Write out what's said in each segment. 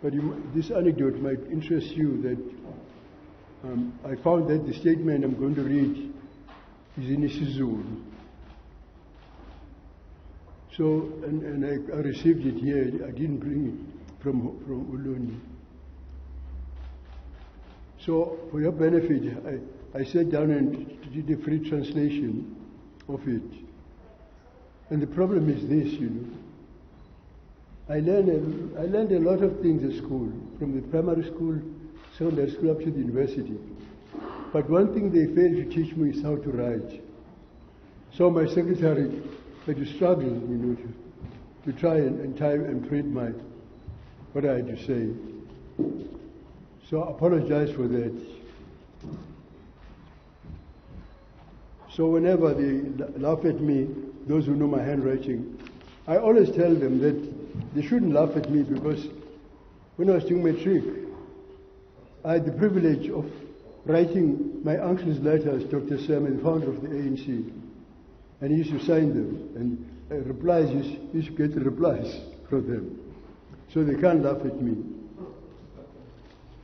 But this anecdote might interest you that I found that the statement I'm going to read is in isiZulu. So, and I received it here. I didn't bring it from Ulundi. So, for your benefit, I sat down and did a free translation of it. And the problem is this, you know. I learned a lot of things at school, from the primary school, secondary school, up to the university. But one thing they failed to teach me is how to write. So my secretary had to struggle, you know, to try and type and print what I had to say. So I apologize for that. So whenever they laugh at me, those who know my handwriting, I always tell them that they shouldn't laugh at me, because when I was doing matric, I had the privilege of writing my uncle's letters, Dr. Sam, the founder of the ANC, and he used to sign them, and replies, used to get replies from them. So they can't laugh at me.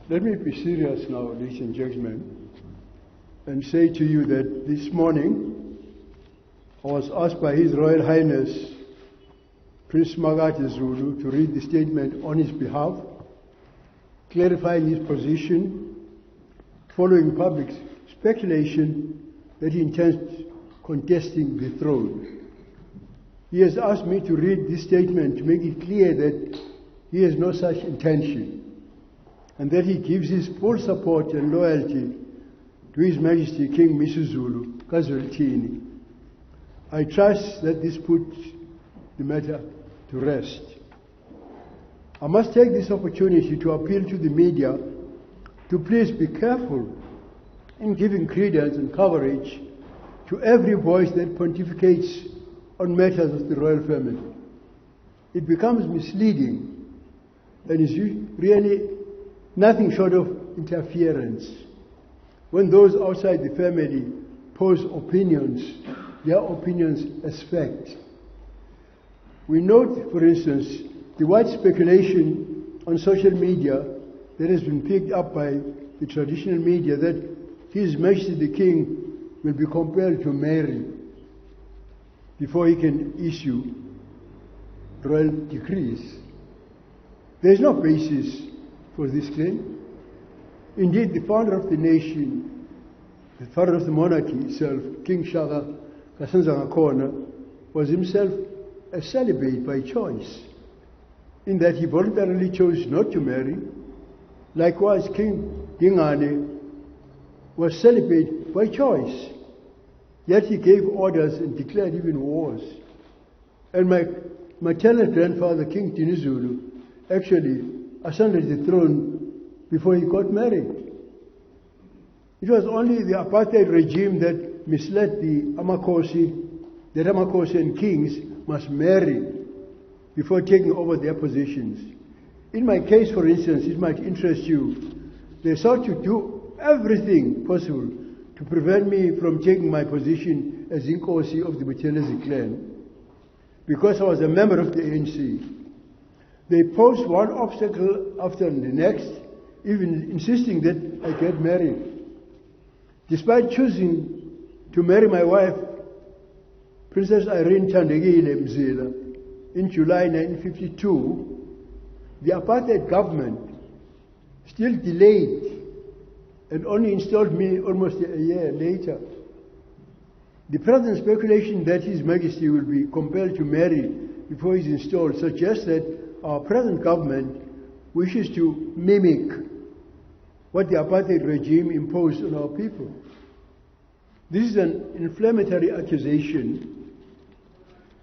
Let me be serious now, ladies and gentlemen, and say to you that this morning I was asked by His Royal Highness Prince Mangosuthu Zulu to read the statement on his behalf, clarifying his position, following public speculation that he intends contesting the throne. He has asked me to read this statement to make it clear that he has no such intention, and that he gives his full support and loyalty to His Majesty King Mangosuthu Buthelezi. I trust that this puts the matter to rest. I must take this opportunity to appeal to the media to please be careful in giving credence and coverage to every voice that pontificates on matters of the royal family. It becomes misleading and is really nothing short of interference when those outside the family pose opinions, their opinions as fact. We note, for instance, the wide speculation on social media that has been picked up by the traditional media that His Majesty the King will be compelled to marry before he can issue royal decrees. There is no basis for this claim. Indeed, the founder of the nation, the father of the monarchy itself, King Shaka Kasanzangakona, was himself a celibate by choice, in that he voluntarily chose not to marry. Likewise, King Dingane was celibate by choice, yet he gave orders and declared even wars. And my maternal grandfather, King Dinizulu, actually ascended the throne before he got married. It was only the apartheid regime that misled the Amakosi, that Amakosian kings must marry before taking over their positions. In my case, for instance, it might interest you, they sought to do everything possible to prevent me from taking my position as Inkosi of the Buthelezi clan, because I was a member of the ANC. They posed one obstacle after the next, even insisting that I get married. Despite choosing to marry my wife, Princess Irene Thandekile Mzila, in July 1952, the apartheid government still delayed and only installed me almost a year later. The present speculation that His Majesty will be compelled to marry before he is installed suggests that our present government wishes to mimic what the apartheid regime imposed on our people. This is an inflammatory accusation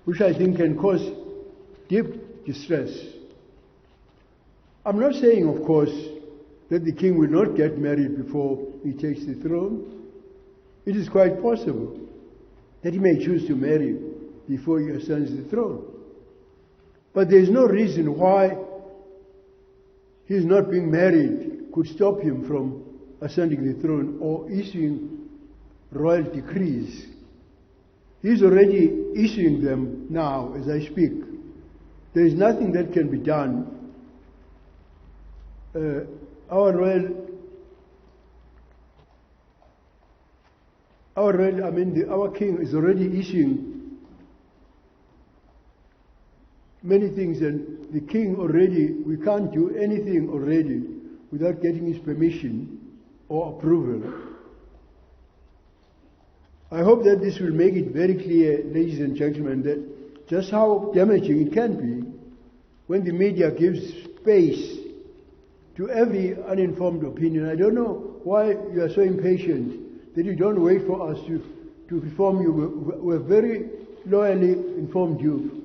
which I think can cause deep distress. I'm not saying, of course, that the king will not get married before he takes the throne. It is quite possible that he may choose to marry before he ascends the throne. But there is no reason why his not being married could stop him from ascending the throne or issuing royal decrees. He is already issuing them now as I speak. There is nothing that can be done our royal, our king is already issuing many things, and the king already, we can't do anything already without getting his permission or approval. I hope that this will make it very clear, ladies and gentlemen, that just how damaging it can be when the media gives space to every uninformed opinion. I don't know why you are so impatient that you don't wait for us to inform you. We have very loyally informed you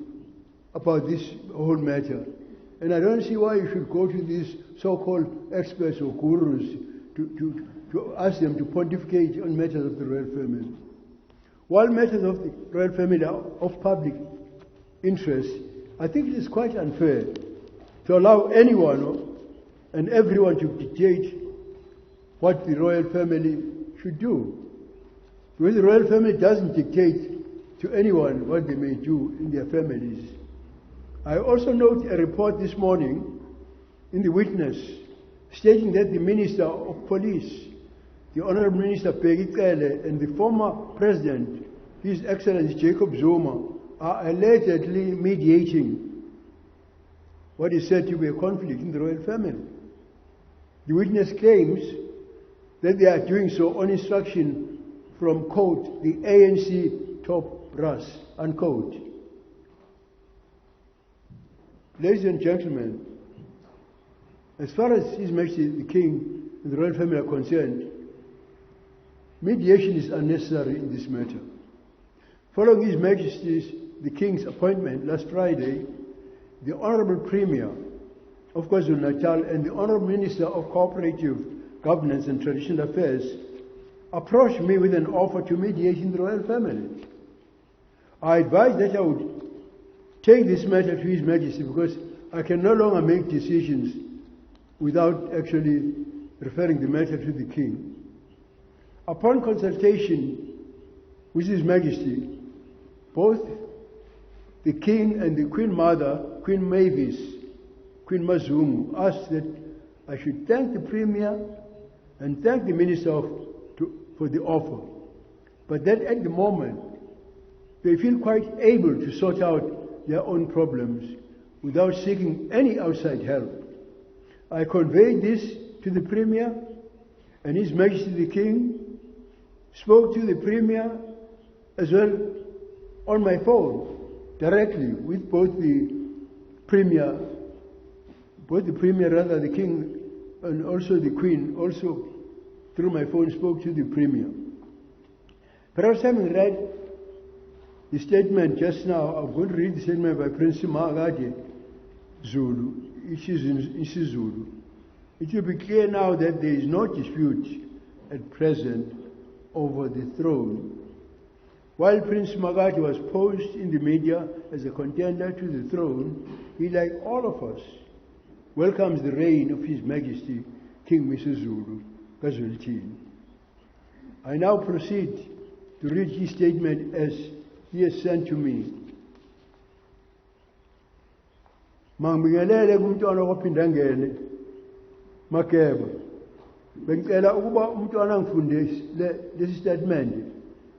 about this whole matter. And I don't see why you should go to these so-called experts or gurus to ask them to pontificate on matters of the royal family. While matters of the royal family are of public interest, I think it is quite unfair to allow anyone and everyone to dictate what the royal family should do. Because the royal family doesn't dictate to anyone what they may do in their families. I also note a report this morning in the Witness stating that the Minister of Police, the Honorable Minister Bheki Cele, and the former President, His Excellency Jacob Zuma, are allegedly mediating what is said to be a conflict in the royal family. The Witness claims that they are doing so on instruction from, quote, the ANC top brass, unquote. Ladies and gentlemen, as far as His Majesty the King and the royal family are concerned, mediation is unnecessary in this matter. Following His Majesty's the King's appointment last Friday, the Honourable Premier of KwaZulu-Natal and the Honourable Minister of Cooperative Governance and Traditional Affairs approached me with an offer to mediate in the royal family. I advised that I would take this matter to His Majesty because I can no longer make decisions without actually referring the matter to the King. Upon consultation with His Majesty, both the King and the Queen Mother, Queen Mavis, Queen Mazungu, asked that I should thank the Premier and thank the Minister for the offer, but that at the moment they feel quite able to sort out their own problems without seeking any outside help. I conveyed this to the Premier, and His Majesty the King spoke to the Premier as well on my phone directly with both the Premier, the King, and also the Queen, also through my phone spoke to the Premier. Perhaps having read the statement just now, I'm going to read the statement by Prince Magade Zulu, isiZulu. It will be clear now that there is no dispute at present over the throne. While Prince Magade was posed in the media as a contender to the throne, he, like all of us, welcomes the reign of His Majesty King Mangosuthu Buthelezi. I now proceed to read his statement as he has sent to me. Mangibingelele kumntwana ophinda ngene Makeba. Bengicela ukuba umntwana ngifundise lesi statement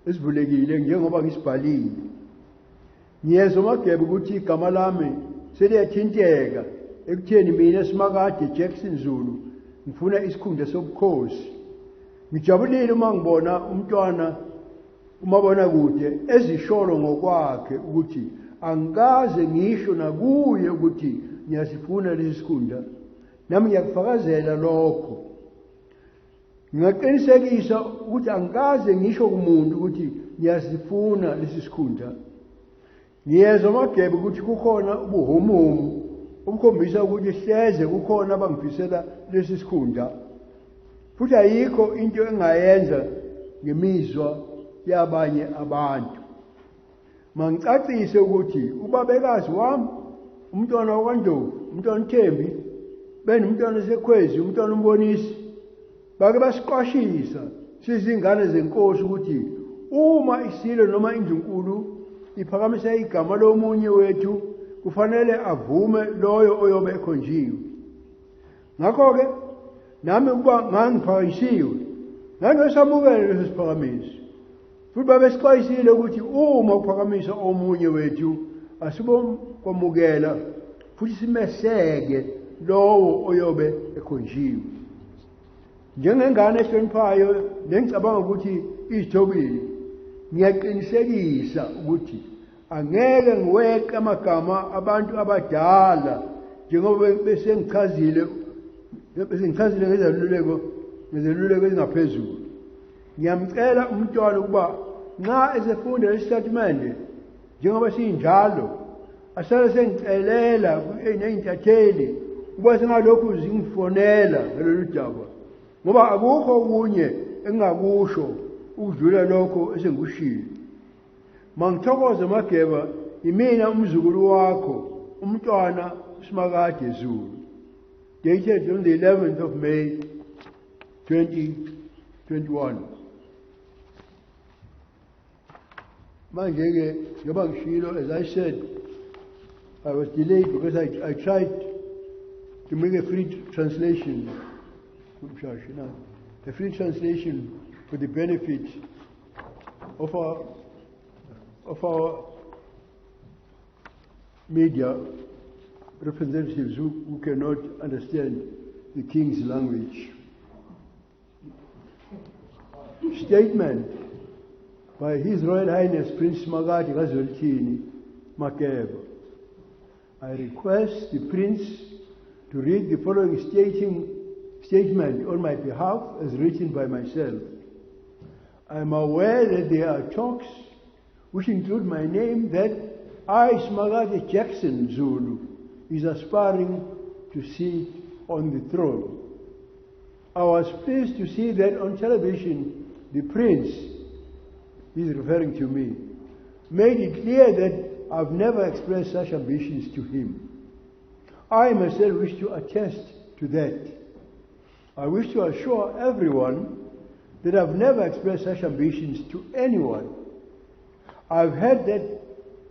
esivulekile njengoba ngisibhalile. Ngiyezwa Makeba ukuthi igama lami seliyathinteka ekutheni mina Simakade Jackson Zulu ngifuna isikhundla sobukhosi. Ngijabulile uma ngibona umntwana umabona kude ezisholo ngokwakhe ukuthi angikaze ngisho nakuye ukuthi ngiyasifuna lesi sikhundla. Nami ngiyakufakazela lokho. Ngingaqinisekisa ukuthi angikaze ngisho kumuntu ukuthi ngiyasifuna lesi sikhundla. Ngiyezwa Mageba ukuthi kukhona ubuhomomu obukhombisa ukuthi hleze kukhona abangifisela lesi sikhundla. Futhi ayikho into engayenza ngemizwa yabanye abantu. Mangicacise ukuthi ubabekazi wami, umntwana wakwaNdlovu, umntwana uThembi, umntwana sekhwezi, umntwana uMbonisi, bake basiqwashisa sizingane zenkosi ukuthi uma isilo noma indlunkulu iphakamisa igama lomunye wethu kufanele avume loyo oyobe ekhonjiwe. Ngakho-ke nami ukuba ngangiphakanyisiwe ngangesamukela leso siphakamiso futhi babesixwayisile ukuthi uma uphakamisa omunye wethu asibokwamukela futhi simeseke lowo oyobe ekhonjiwe. Njengengane ehloniphayo nengicabanga ukuthi izithobile, ngiyaqinisekisa ukuthi angeke ngiweqe amagama abantu abadala njengoba besengichazile ngezeluleko ezingaphezulu. Ngiyamcela umntwana ukuba nxa esefunda lesi statimende njengoba sinjalo asale sengicelela ney'ntatheli ukuba sengalokhu zingifonela ngalolu daba, ngoba akukho okunye engingakusho ukudlula lokho esengikushilo. Mangithokoze Mageba, imina umzukulu wakho, umntwana uSimakade Zulu, dated on the 11th of May 2021. Manje-ke njengoba ngishilo, as I said, I was delayed because I tried to make a free translation, for the benefit of our media representatives who cannot understand the King's language. Statement by His Royal Highness Prince Makade Kazolithini Makeba. I request the Prince to read the following statement on my behalf as written by myself. I am aware that there are talks which include my name that I, Simakade Jackson Zulu, is aspiring to sit on the throne. I was pleased to see that on television the Prince, he is referring to me, made it clear that I've never expressed such ambitions to him. I myself wish to attest to that. I wish to assure everyone that I've never expressed such ambitions to anyone. I've heard that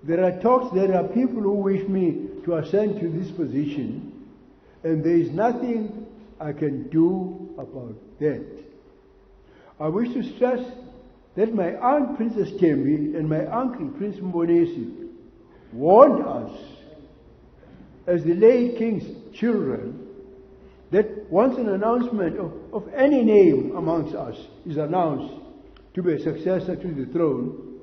there are talks, there are people who wish me to ascend to this position, and there is nothing I can do about that. I wish to stress that my aunt Princess Tembi and my uncle Prince Mbonesi warned us as the late King's children that once an announcement of any name amongst us is announced to be a successor to the throne,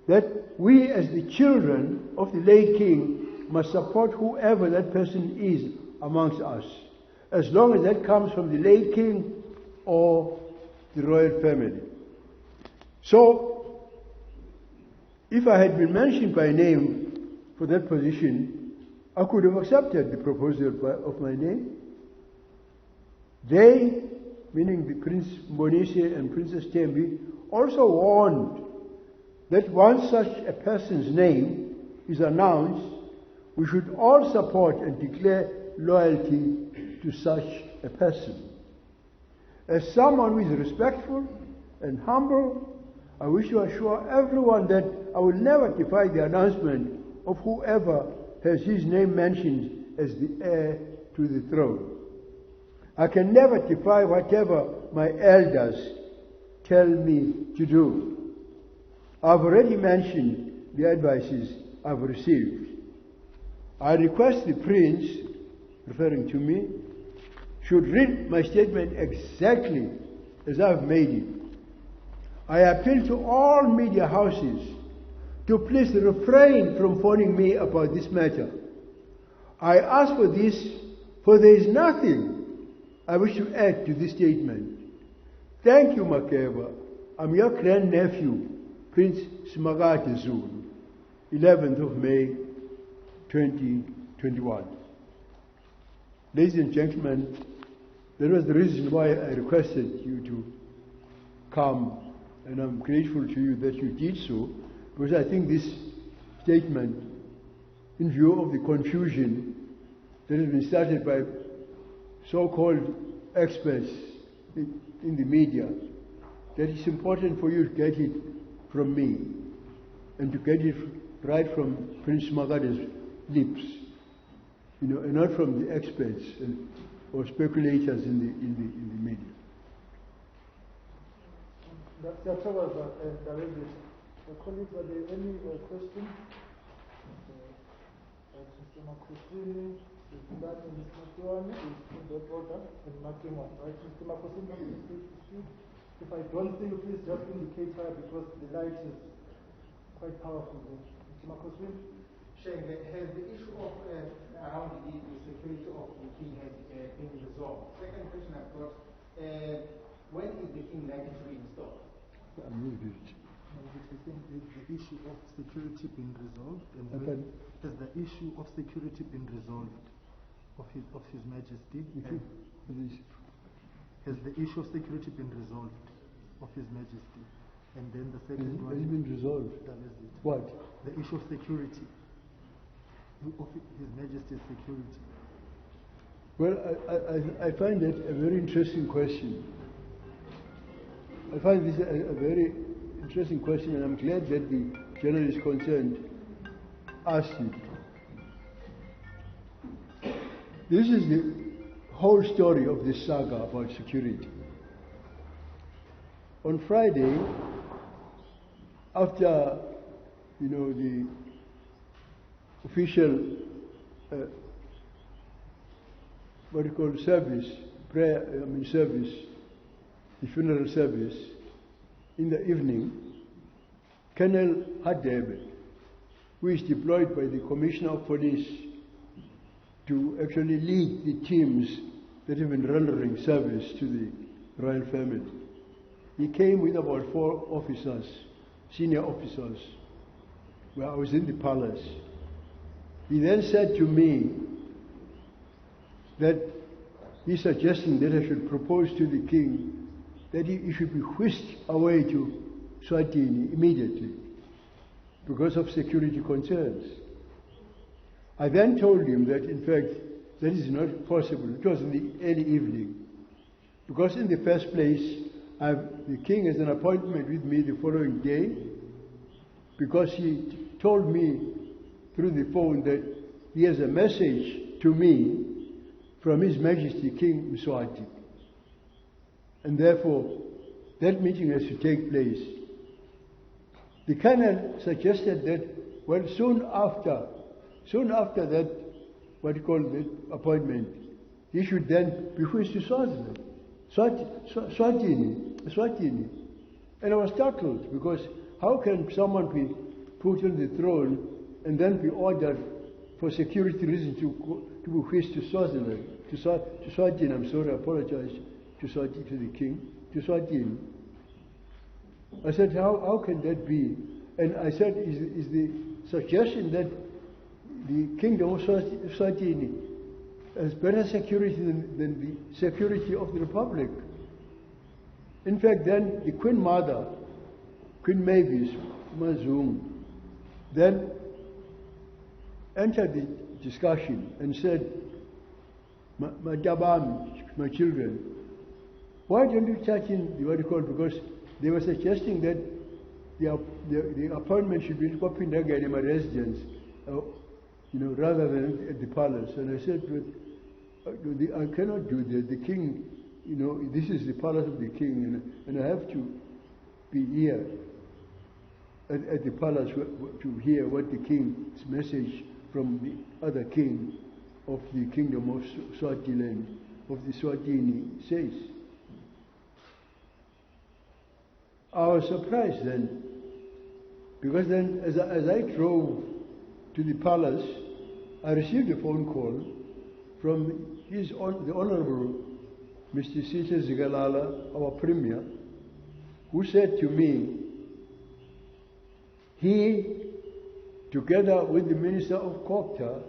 that we as the children of the late King must support whoever that person is amongst us, as long as that comes from the late King or the royal family. So, if I had been mentioned by name for that position, I could have accepted the proposal of my name. They, meaning the Prince Mbonesi and Princess Tembi, also warned that once such a person's name is announced, we should all support and declare loyalty to such a person. As someone who is respectful and humble, I wish to assure everyone that I will never defy the announcement of whoever has his name mentioned as the heir to the throne. I can never defy whatever my elders tell me to do. I've already mentioned the advices I've received. I request the Prince, referring to me, should read my statement exactly as I've made it. I appeal to all media houses to please refrain from phoning me about this matter. I ask for this, for there is nothing I wish to add to this statement. Thank you, Makeba. I'm your grandnephew, Prince Simakade Zulu, 11th of May, 2021. Ladies and gentlemen, that was the reason why I requested you to come, and I'm grateful to you that you did so, because I think this statement, in view of the confusion that has been started by so-called experts in the media, that it's important for you to get it from me and to get it right from Prince Makade's lips, and not from the experts. And or speculators in the media. Colleagues, are there any questions? Mr. Makosini, Mr. Matuani is in that order, and Makima, right? Mr. Makosini, please speak. If I don't see you, please just indicate her because the light is quite powerful. Mr. Makosini? Has the issue of around the security of the king has been resolved? Second question I've got, when is the king likely to be installed? The issue of security been resolved? And has the issue of security been resolved of His Majesty? Has the issue of security been resolved of His Majesty? And then the second one... Has it been resolved? That is it. What? The issue of security. Of His Majesty's security. Well, I find that a very interesting question. I find this a very interesting question, and I'm glad that the journalist concerned asked it. This is the whole story of this saga about security. On Friday, after the official service, service, the funeral service, in the evening, Colonel Hadebe, who is deployed by the Commissioner of Police to actually lead the teams that have been rendering service to the royal family, he came with about 4 officers, senior officers, where I was in the palace. He then said to me that he's suggesting that I should propose to the king that he should be whisked away to Swatini immediately because of security concerns. I then told him that, in fact, that is not possible. It was in the early evening. Because in the first place, the king has an appointment with me the following day, because he told me through the phone that he has a message to me from His Majesty King Mswati. And therefore, that meeting has to take place. The colonel suggested that, well, soon after that, what you call the appointment, he should then be whisked to Swaziland, Swatini. And I was startled, because how can someone be put on the throne and then be ordered for security reasons to be whisked to Swaziland, to Swatini? I'm sorry, I apologize to the king, to Swatini. I said, how can that be? And I said, is the suggestion that the kingdom of Swatini has better security than the security of the Republic? In fact, then the Queen Mother, Queen Mavis Mazung, then entered the discussion and said, my children, why don't you touch in the because they were suggesting that the appointment should be in my residence, rather than at the palace. And I said, but I cannot do that. The king, this is the palace of the king, and I have to be here at the palace to hear what the king's message from the other king of the kingdom of Swaziland, of the Swatini, says. I was surprised then, because then as I drove to the palace, I received a phone call from the Honorable Mr. Sita Zigalala, our Premier, who said to me, he, together with the Minister of Kokta,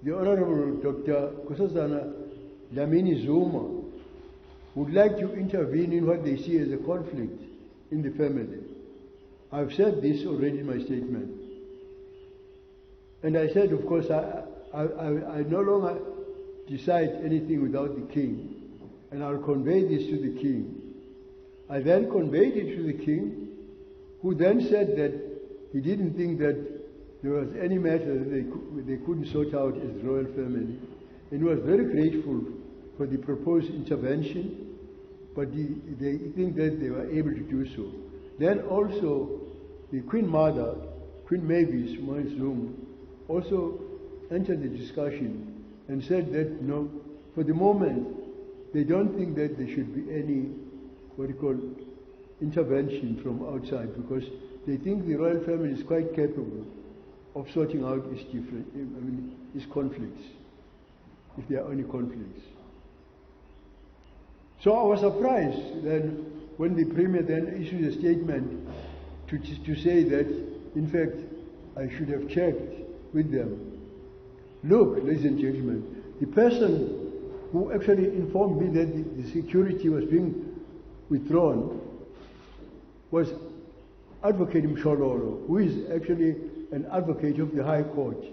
the Honorable Dr. Kusazana Lamini Zuma, would like to intervene in what they see as a conflict in the family. I've said this already in my statement. And I said, of course, I no longer decide anything without the king, and I'll convey this to the king. I then conveyed it to the king, who then said that he didn't think that there was any matter that they couldn't sort out as the royal family, and he was very grateful for the proposed intervention, but they think that they were able to do so. Then also the Queen Mother, Queen Mavis from Newzroom, also entered the discussion and said that no, for the moment they don't think that there should be any what you call intervention from outside, because they think the royal family is quite capable of sorting out its conflicts, if there are any conflicts. So I was surprised then when the Premier then issued a statement to say that, in fact, I should have checked with them. Look, ladies and gentlemen, the person who actually informed me that the security was being withdrawn was Advocate Mshololo, who is actually an advocate of the High Court,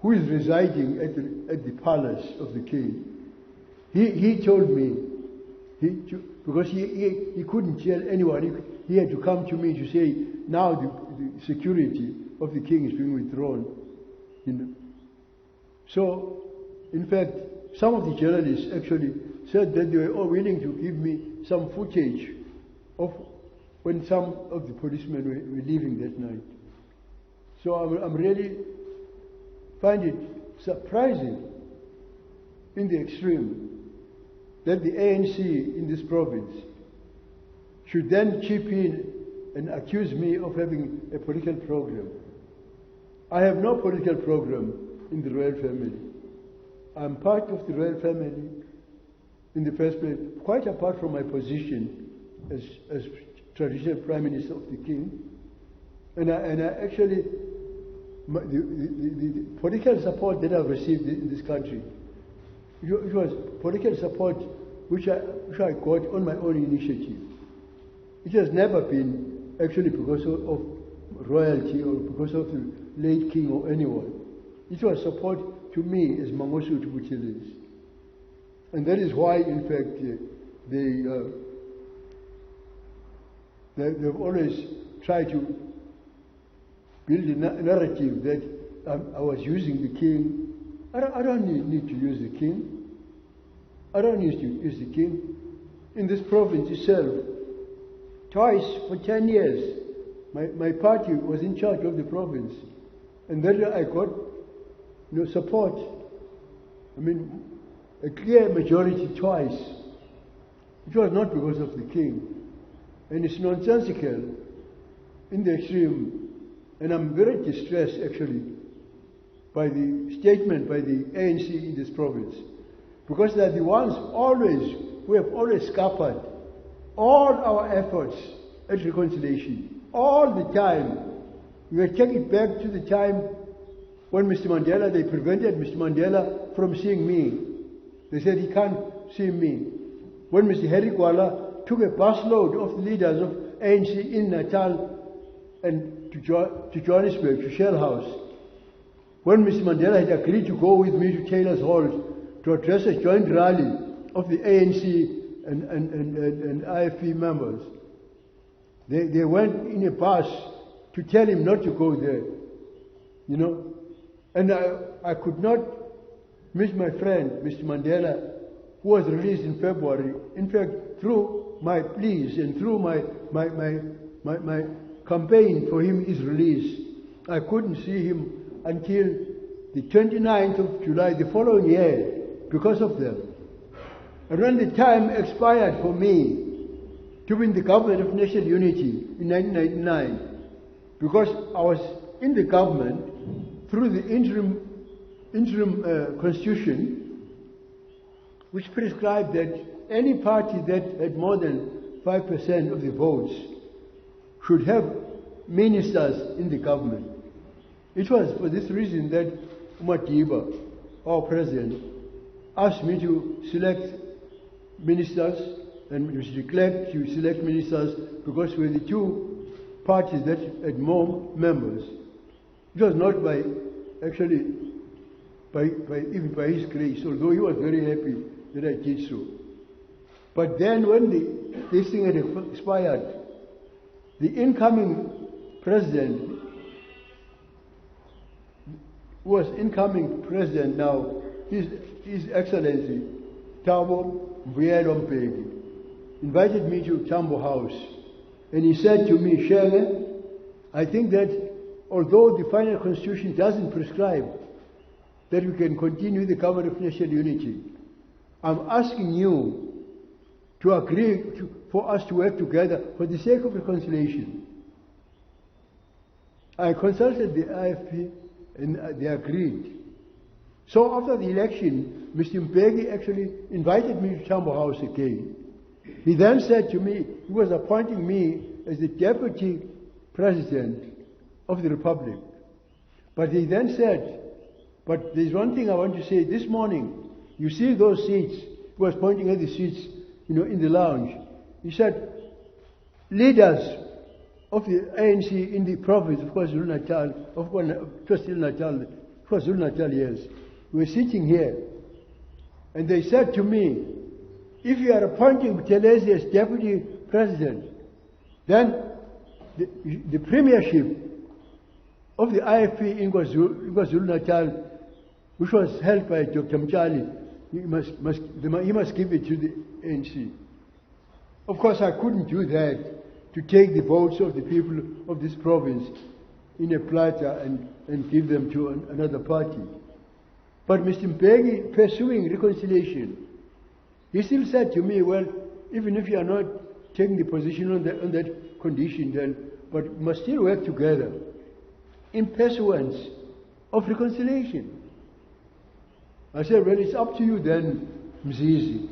who is residing at the palace of the king. He told me, because he couldn't tell anyone, he had to come to me to say, now the security of the king is being withdrawn. You know. So, in fact, some of the journalists actually said that they were all willing to give me some footage of when some of the policemen were leaving that night. So I'm really find it surprising in the extreme that the ANC in this province should then chip in and accuse me of having a political program. I have no political program in the royal family. I'm part of the royal family in the first place, quite apart from my position as traditional Prime Minister of the King. And I actually, the political support that I've received in this country, it was political support which I got on my own initiative. It has never been actually because of royalty or because of the late king or anyone. It was support to me as Mangosuthu Buthelezi. And that is why, in fact, they've always tried to build a narrative that I was using the king. I don't need to use the king. I don't need to use the king. In this province itself, twice for 10 years, my party was in charge of the province. And then I got support. I mean, a clear majority twice. It was not because of the king. And it's nonsensical in the extreme. And I'm very distressed, actually, by the statement by the ANC in this province. Because they're the ones who have always scuppered all our efforts at reconciliation. All the time. We take it back to the time when Mr. Mandela, they prevented Mr. Mandela from seeing me. They said he can't see me. When Mr. Harry Gwala took a busload of the leaders of ANC in Natal and to Johannesburg, to Shell House. When Mr. Mandela had agreed to go with me to Taylor's Hall to address a joint rally of the ANC and IFP members, they went in a bus to tell him not to go there. And I could not miss my friend, Mr. Mandela, who was released in February. In fact, through my pleas and through my campaign for his release, I couldn't see him until the 29th of July the following year because of them. And when the time expired for me to be in the government of national unity in 1999, because I was in the government through the interim constitution, which prescribed that any party that had more than 5% of the votes should have ministers in the government. It was for this reason that Madiba, our president, asked me to select ministers, and it was declared to select ministers because we were the two parties that had more members. It was not by even by his grace, although he was very happy that I did so. But then when this thing had expired, the incoming president, who was incoming president now, His Excellency, Thabo Mbuyelo Mpeki, invited me to Tambo House. And he said to me, Shenge, I think that although the final constitution doesn't prescribe that we can continue the government of national unity, I'm asking you to agree for us to work together for the sake of reconciliation. I consulted the IFP and they agreed. So after the election, Mr. Mbeki actually invited me to Tambo House again. He then said to me, he was appointing me as the deputy president of the Republic. But he then said, but there's one thing I want to say. This morning, you see those seats, he was pointing at the seats, in the lounge. He said, leaders of the ANC in the province of KwaZulu-Natal, KwaZulu-Natal, yes, were sitting here. And they said to me, if you are appointing Buthelezi as deputy president, then the premiership of the IFP in KwaZulu-Natal, which was held by Dr. Mchali, he must give it to the ANC. Of course, I couldn't do that, to take the votes of the people of this province in a platter and give them to another party. But Mr. Mbeki, pursuing reconciliation, he still said to me, well, even if you are not taking the position on that condition, then, but we must still work together in pursuance of reconciliation. I said, well, it's up to you then, Mzizi,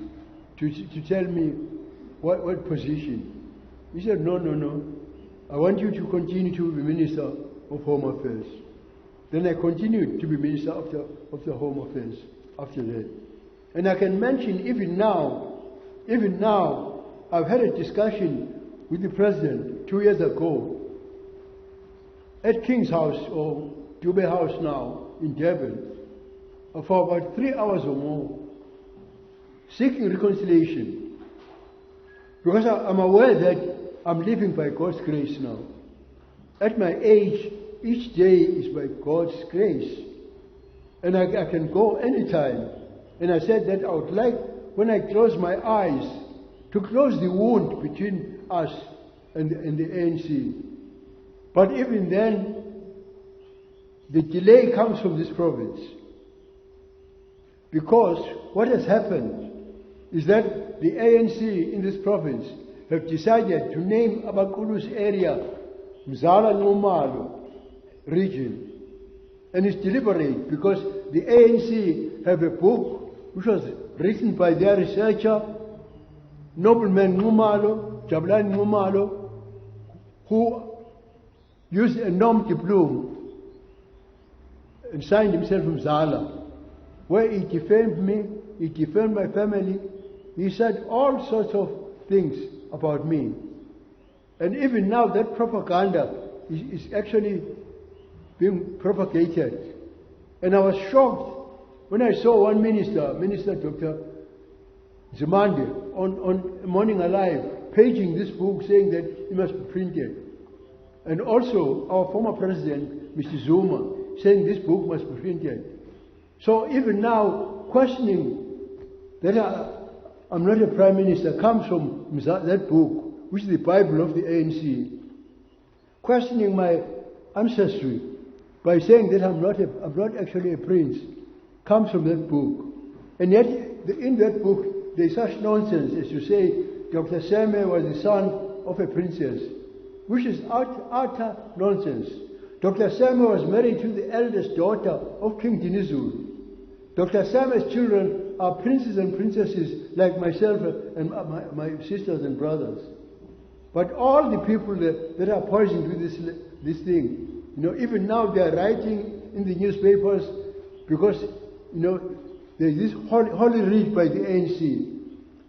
to tell me what position. He said, no. I want you to continue to be Minister of Home Affairs. Then I continued to be Minister of the Home Affairs after that. And I can mention even now, I've had a discussion with the President 2 years ago at King's House, or Dube House now, in Durban, for about 3 hours or more, seeking reconciliation. Because I'm aware that I'm living by God's grace now. At my age, each day is by God's grace. And I can go anytime. And I said that I would like, when I close my eyes, to close the wound between us and the ANC. But even then, the delay comes from this province. Because what has happened is that the ANC in this province have decided to name Abakulu's area Mzala Nomalo region. And it's deliberate because the ANC have a book which was written by their researcher, Nobleman Numalo, Jabulani Numalo, who used a nom de plume and signed himself Mzala, where he defamed me, he defamed my family, he said all sorts of things about me. And even now that propaganda is actually being propagated. And I was shocked when I saw one minister, Dr. Zimande, on Morning Alive, paging this book saying that it must be printed. And also our former president, Mr. Zuma, saying this book must be printed. So even now, questioning that I'm not a prime minister comes from that book, which is the Bible of the ANC. Questioning my ancestry by saying that I'm not actually a prince comes from that book. And yet, in that book, there's such nonsense as to say Dr. Seme was the son of a princess, which is utter nonsense. Dr. Seme was married to the eldest daughter of King Dinizulu. Dr. Same's children are princes and princesses like myself and my sisters and brothers. But all the people that are poisoned with this thing, even now they are writing in the newspapers because, there's this holy writ by the ANC.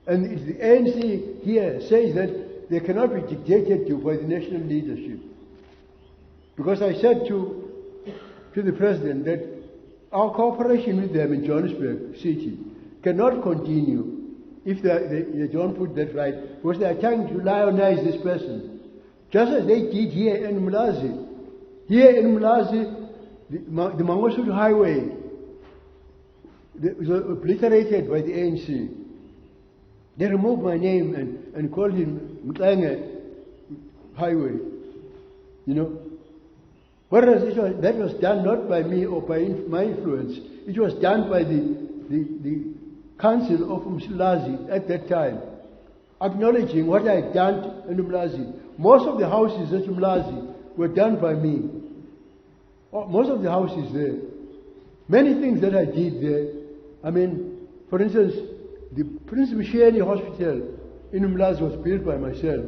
And it's the ANC here says that they cannot be dictated to by the national leadership. Because I said to the President that our cooperation with them in Johannesburg City cannot continue if they don't put that right, because they are trying to lionize this person. Just as they did here in Mlazi. Here in Mlazi, the Mangosuthu Highway was obliterated by the ANC. They removed my name and called him Mklenge Highway. You know. Whereas that was done not by me or by my influence. It was done by the council of Umlazi at that time, acknowledging what I had done in Umlazi. Most of the houses at Umlazi were done by me. Most of the houses there. Many things that I did there. I mean, for instance, the Prince Msheni Hospital in Umlazi was built by myself.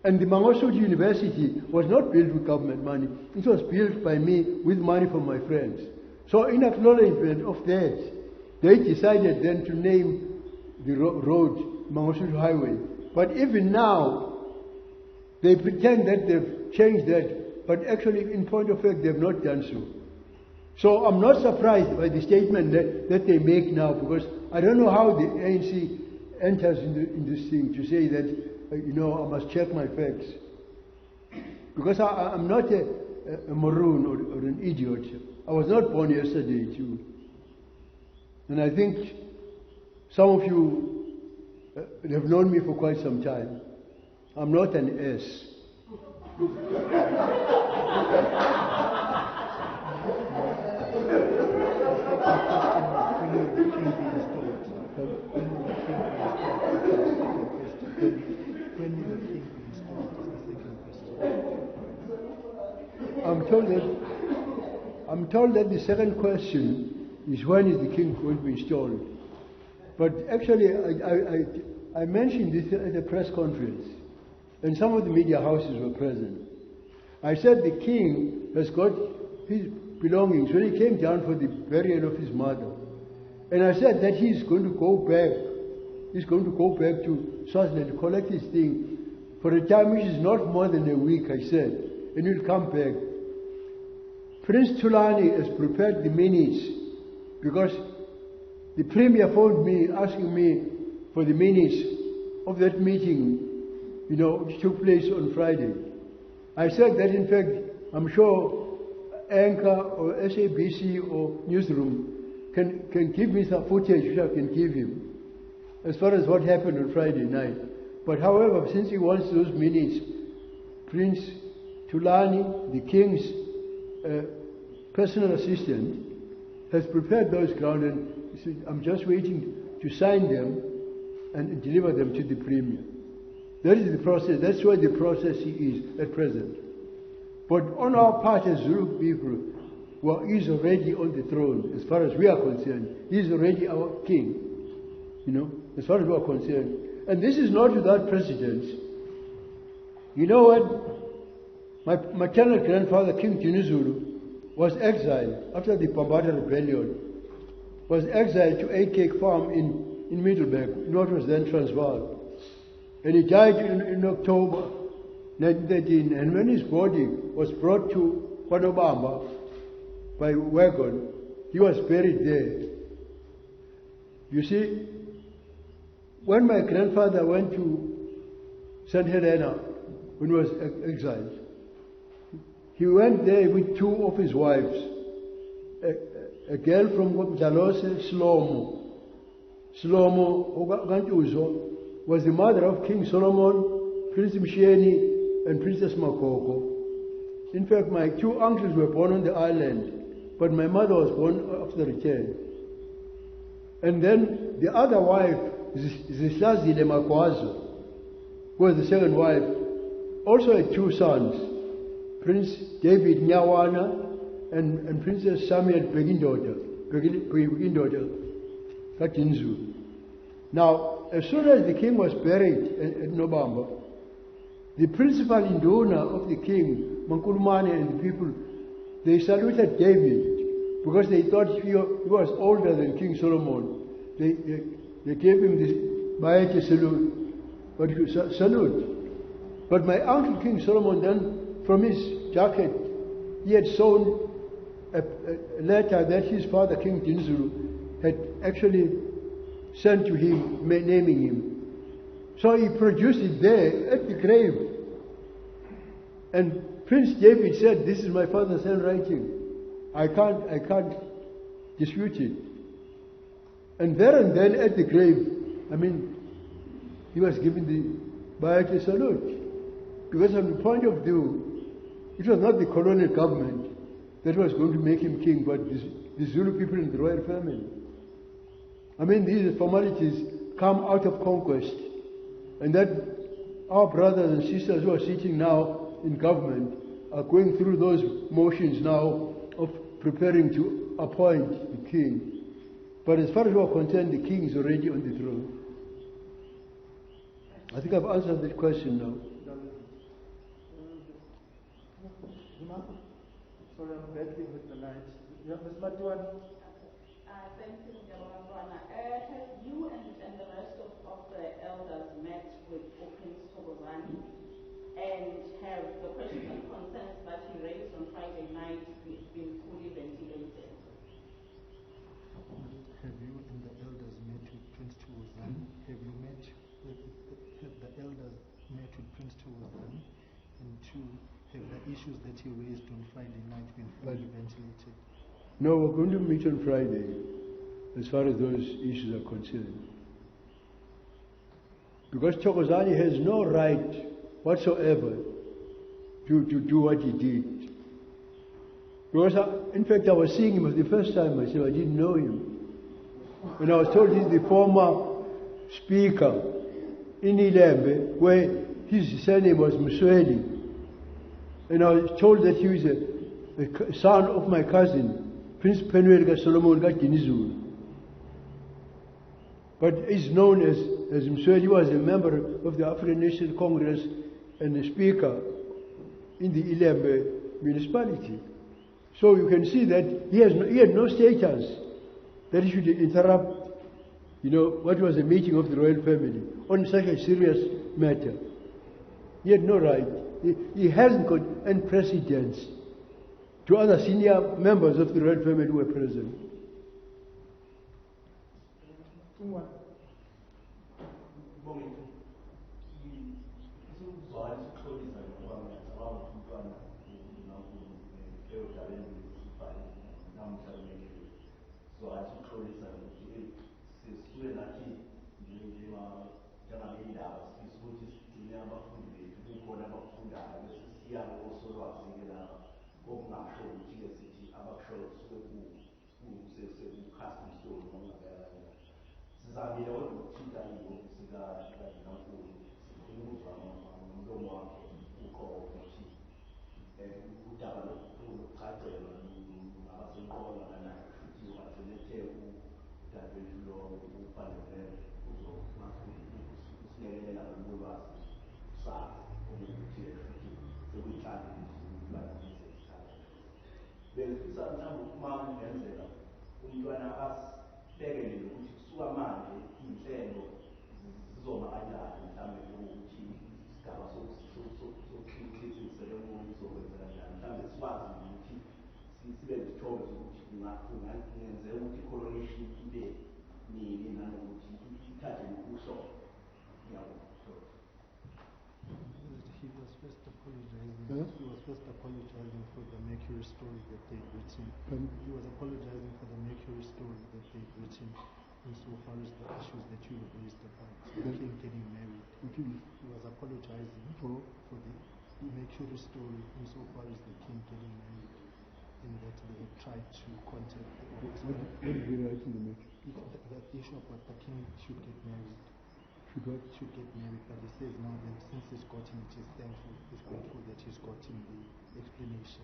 And the Mangosuthu University was not built with government money. It was built by me with money from my friends. So in acknowledgement of that, they decided then to name the road Mangosuthu Highway. But even now, they pretend that they've changed that, but actually in point of fact, they've not done so. So I'm not surprised by the statement that they make now, because I don't know how the ANC enters in this thing to say that, I must check my facts. Because I'm not a maroon or an idiot. I was not born yesterday too. And I think some of you have known me for quite some time. I'm not an S. I'm told that the second question is, when is the king going to be installed? But actually, I mentioned this at a press conference, and some of the media houses were present. I said the king has got his belongings when he came down for the burial of his mother. And I said that he's going to go back. He's going to go back to Swaziland to collect his thing for a time which is not more than a week, I said, and he'll come back. Prince Tulani has prepared the minutes, because the Premier phoned me asking me for the minutes of that meeting, which took place on Friday. I said that in fact, I'm sure Anchor or SABC or Newzroom can give me some footage which I can give him, as far as what happened on Friday night. But however, since he wants those minutes, Prince Tulani, the king's personal assistant, has prepared those grounds, and he said, I'm just waiting to sign them and deliver them to the Premier. That is the process. That's where the process is at present. But on our part as Zulu people, well, he's already on the throne, as far as we are concerned. He's already our king, as far as we are concerned. And this is not without precedence. You know what? My maternal grandfather, King Dinuzulu, was exiled after the Bambata Rebellion, was exiled to a cake farm in Middelburg, in what was then Transvaal. And he died in October 1913. And when his body was brought to Kwanobamba by wagon, he was buried there. You see, when my grandfather went to St. Helena, when he was exiled, he went there with two of his wives, a girl from Jalose, Shlomo. Shlomo Ogantuzo was the mother of King Solomon, Prince Msheni, and Princess Makoko. In fact, my two uncles were born on the island, but my mother was born after the return. And then the other wife, Zihlazile Makwazo, who was the second wife, also had two sons, Prince David Nyawana and Princess Samuel Begindoda Katinzu. Now, as soon as the king was buried at Nobamba, the principal induna of the king, Mankulumane and the people, they saluted David because they thought he was older than King Solomon. They gave him this Bayete salute. But my uncle King Solomon then, from his jacket, he had sewn a letter that his father King Dinuzulu had actually sent to him, naming him. So he produced it there at the grave. And Prince David said, this is my father's handwriting. I can't dispute it. And there and then at the grave, he was given the Bayate salute. Because from the point of view, it was not the colonial government that was going to make him king, but the Zulu people in the royal family. I mean, these formalities come out of conquest, and that our brothers and sisters who are sitting now in government are going through those motions now of preparing to appoint the king. But as far as we are concerned, the king is already on the throne. I think I've answered that question now. Sorry, I'm battling with the light. Yeah, Ms. Matuan. Thank you, Mr. Have you and the rest of the elders met with Prince Thokozani and have the questions and concerns that he raised on Friday night been fully ventilated? Have you and the elders met with Prince Thokozani? Have you met with the elders met with Prince Thokozani? And two, have the issues that he raised on Friday night been fully ventilated? No, we're going to meet on Friday as far as those issues are concerned. Because Thokozani has no right whatsoever to do what he did. Because, in fact, I was seeing him for the first time myself. I didn't know him. And I was told he's the former speaker in Ilembe, where his surname was Msweli. And I was told that he was the son of my cousin, Prince Penuel Solomon Newzroom. But he's known as Msweli. He was a member of the African National Congress and a speaker in the Ilembe municipality. So you can see that he had no status that he should interrupt, what was a meeting of the royal family on such a serious matter. He had no right. He hasn't got any precedence to other senior members of the royal family who were present. He was first apologizing for the Mercury story that they'd written. He was apologizing for the Mercury story that they'd written insofar as the issues that you raised about the king getting married. He was apologizing for the Mercury story insofar as the king getting married, and that they had tried to contact the office. What did he write in the Mercury? That issue about the king should get married. Should get married, but he says now that since he's gotten it, he's thankful, he's grateful that he's gotten the explanation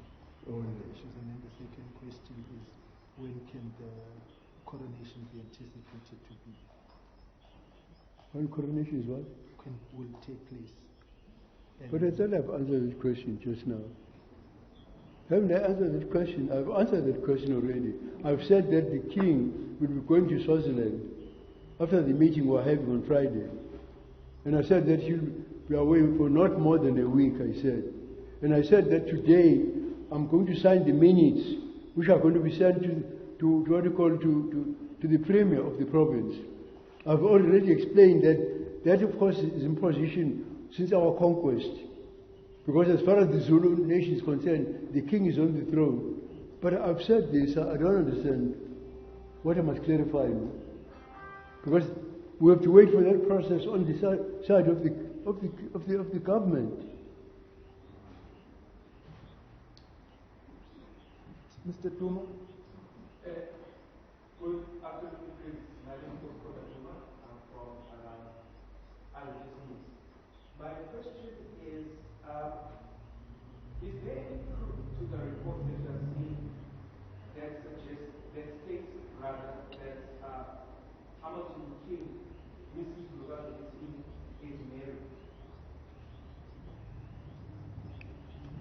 on the issues. And then the second question is, when can the coronation be anticipated to be? When coronation is what? Will take place. But I thought I've answered this question just now. Haven't I answered that question? I've answered that question already. I've said that the king will be going to Swaziland after the meeting we're having on Friday. And I said that he'll be away for not more than a week, I said. And I said that today I'm going to sign the minutes which are going to be sent to the Premier of the province. I've already explained that of course is in position since our conquest. Because as far as the Zulu Nation is concerned, the king is on the throne. But I've said this, I don't understand what I must clarify. Because We have to wait for that process on the side of the government. Mr. Tuma? Good afternoon, please. My name is Dr. Tuma. I'm from Algiers News. My question is there any truth to the report that you have seen that suggests, that states rather, that Amadou King, Mrs. Buthelezi, is married?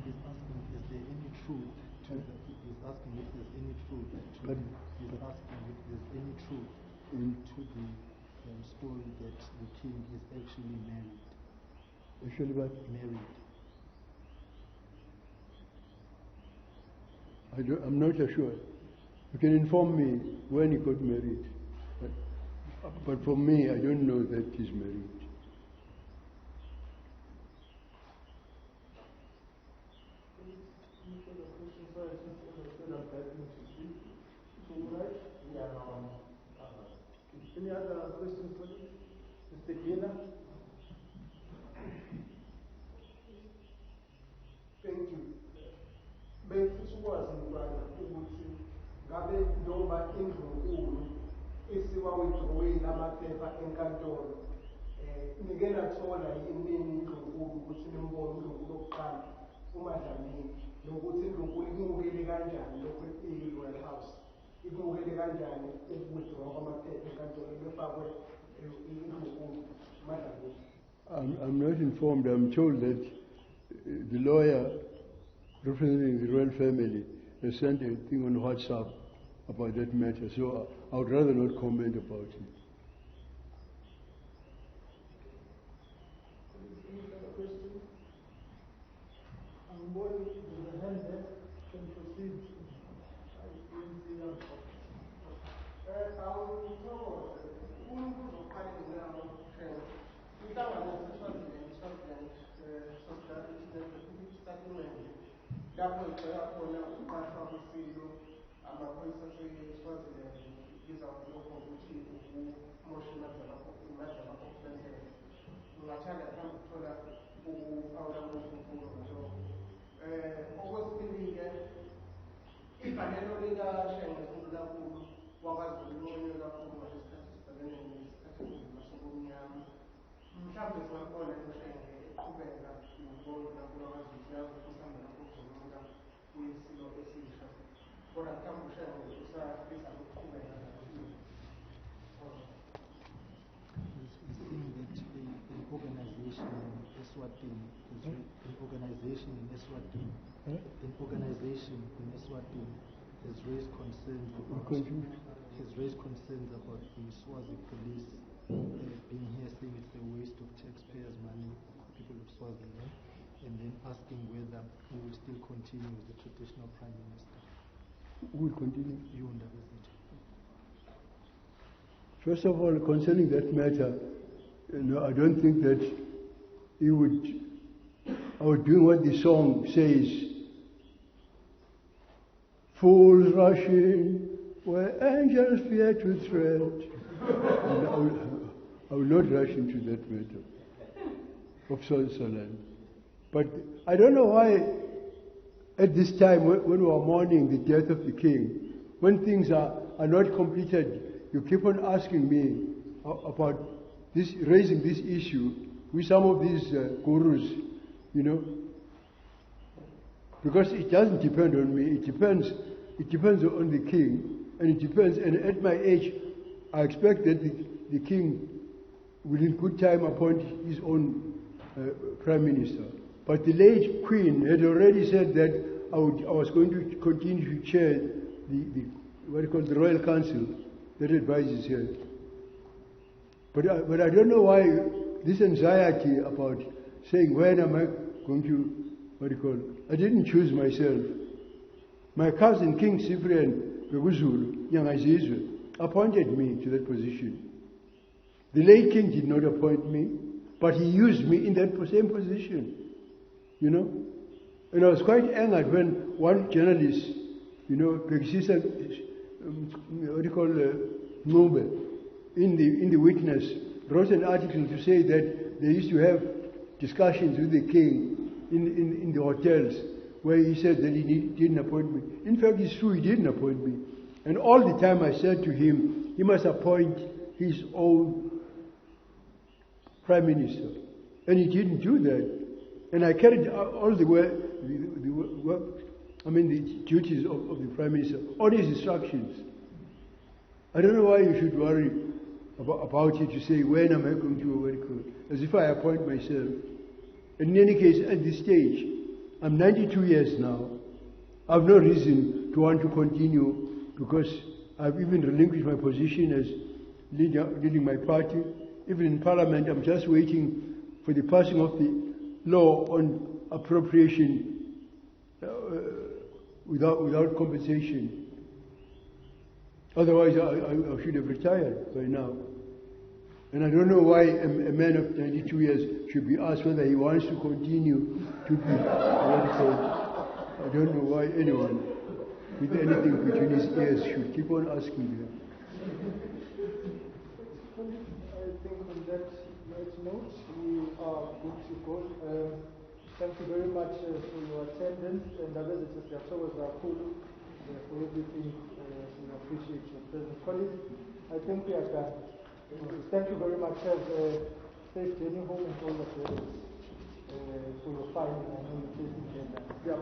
He's asking, is there any truth to the, he's asking if there's any truth to, he's asking if there's any truth to the story that the king is actually married. Actually what? Married. I'm not sure. You can inform me when he got married. But for me, I don't know that he's married. Any other questions for you? Mr. Gina? Thank you. Befisa ukwazi mntwana ukuthi ngabe noma indlunkulu isiwa withdrawile amaphepha enkantolo nike nathola yini indlunkulu ukuthi nimbone indlunkulu yokuqala uMadlamini nokuthi indlunkulu ikumukele kanjani lokho i-Royal House ikumukele kanjani ukuwithdraw kwamaphepha enkantolo befakwe indlunkulu uMadlamini. I'm not informed. I'm told that the lawyer representing the royal family has sent a thing on WhatsApp about that matter, so I would rather not comment about it. Any other questions? I'm going to the hand there. Can proceed. I didn't see that. Lapho icela khona ukuqashwa kwesilo amaphoyisa aseSwaziland biza lokho ukuthi ukumosha imadlala okuphezulu. Ungathanda mhlawumbe ukuthola ukuphawula kwemfundo ngalokho. Okwesibili-ke igalelo likaShenge uNkulunkulu wakwazi ukunconywa kakhulu ngesikhathi sibhekene nesikhathi esinzima sobumnyama. Mhlawumbe singakubona uShenge eqhubeka nokunconywa wakwazi ukuyazi ukuhamba lapho kuzonqola kuyisilo esisha. Kodwa mhlawumbe uShenge usafisa ukuqhubeka nayo. An organization in Eswatini has raised concerns about the Swazi police being here, saying it's a waste of taxpayers' money, people of Swaziland, and then asking whether we will still continue with the traditional prime minister. Who will continue? You and David. First of all, concerning that matter, I don't think that he would. I would do what the song says. Fools rush in where angels fear to tread. I will not rush into that matter of Swaziland. But I don't know why at this time when we are mourning the death of the king, when things are not completed, you keep on asking me about this, raising this issue with some of these gurus, because it doesn't depend on me. It depends on the king, and it depends. And at my age, I expect that the king will in good time appoint his own prime minister. But the late queen had already said that I was going to continue to chair the Royal Council that advises her. But I don't know why this anxiety about saying when am I going to, I didn't choose myself. My cousin King Cyprian Zulu Nation appointed me to that position. The late king did not appoint me, but he used me in that same position, And I was quite angered when one journalist, Nobel, in the witness, wrote an article to say that they used to have discussions with the king in the hotels where he said that he didn't appoint me. In fact, it's true, he didn't appoint me. And all the time I said to him, he must appoint his own prime minister. And he didn't do that. And I carried all the work, the duties of the prime minister, all his instructions. I don't know why you should worry about it to say, when am I going to work? As if I appoint myself. And in any case, at this stage, I'm 92 years now. I have no reason to want to continue because I've even relinquished my position as leading my party. Even in Parliament, I'm just waiting for the passing of the law on appropriation without compensation. Otherwise, I should have retired by now. And I don't know why a man of 92 years should be asked whether he wants to continue to be radical. I don't know why anyone with anything between his ears should keep on asking him. I think on that note, we are good to go. Thank you very much for your attendance, and the visitors that always are cool for everything. We appreciate your presence. Colleagues, I think we are done. Thank you very much. Have a safe journey home and all the best for your finding. I know you're facing agenda. Yeah.